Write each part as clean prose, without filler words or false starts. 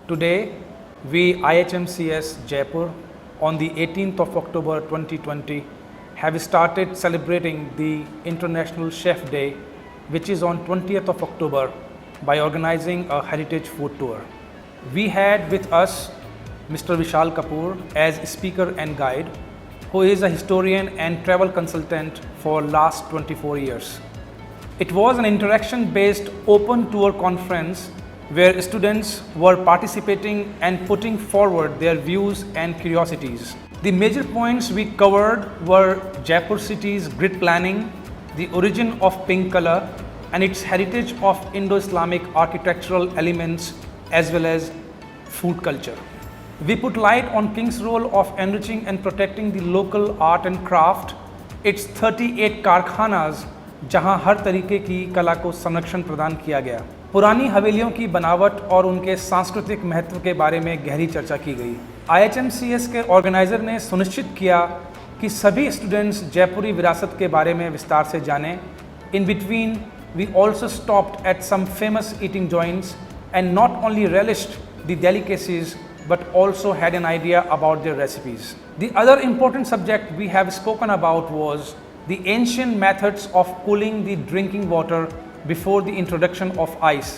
Today, we IHMCS Jaipur on the 18th of October 2020 have started celebrating the International Chef Day, which is on 20th of October, by organizing a heritage food tour. We had with us Mr. Vishal Kapoor as speaker and guide, who is a historian and travel consultant for last 24 years. It was an interaction-based open tour conference where students were participating and putting forward their views and curiosities. The major points we covered were Jaipur city's grid planning, the origin of pink color, and its heritage of Indo-Islamic architectural elements as well as food culture. We put light on King's role of enriching and protecting the local art and craft, its 38 कारखानास जहां हर तरीके की कला को संरक्षण प्रदान किया गया। पुरानी हवेलियों की बनावट और उनके सांस्कृतिक महत्व के बारे में गहरी चर्चा की गई। IHMCS के ऑर्गेनाइजर ने सुनिश्चित किया कि सभी स्टूडेंट्स जयपुरी विरासत के बारे में विस्तार से जानें। In between, we also stopped at some famous eating joints and not only relished the delicacies but also had an idea about their recipes. The other important subject we have spoken about was the ancient methods of cooling the drinking water before the introduction of ice.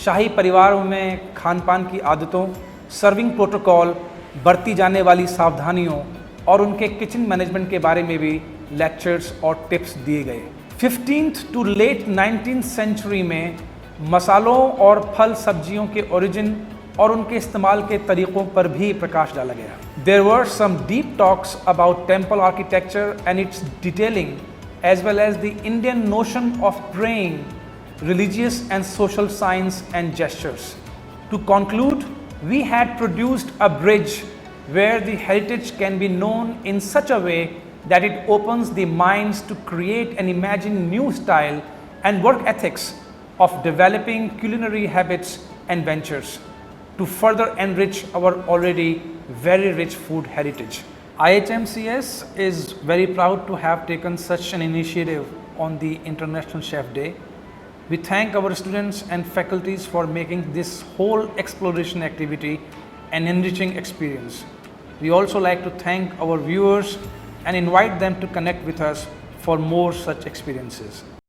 शाही परिवारों में खान-पान की आदतों, serving protocol, बरती जाने वाली सावधानियों और उनके किचन मैनेजमेंट के बारे में भी लेक्चर्स और टिप्स दिए गए। 15th to late 19th century में मसालों और फल सब्जियों के ओरिजिन और उनके इस्तेमाल के तरीक़ों पर भी प्रकाश डाला गया। There were some deep talks about temple architecture and its detailing, as well as the Indian notion of praying, religious and social signs and gestures. To conclude, we had produced a bridge where the heritage can be known in such a way that it opens the minds to create and imagine new style and work ethics of developing culinary habits and ventures to further enrich our already very rich food heritage. IHMCS is very proud to have taken such an initiative on the International Chef Day. We thank our students and faculties for making this whole exploration activity an enriching experience. We also like to thank our viewers and invite them to connect with us for more such experiences.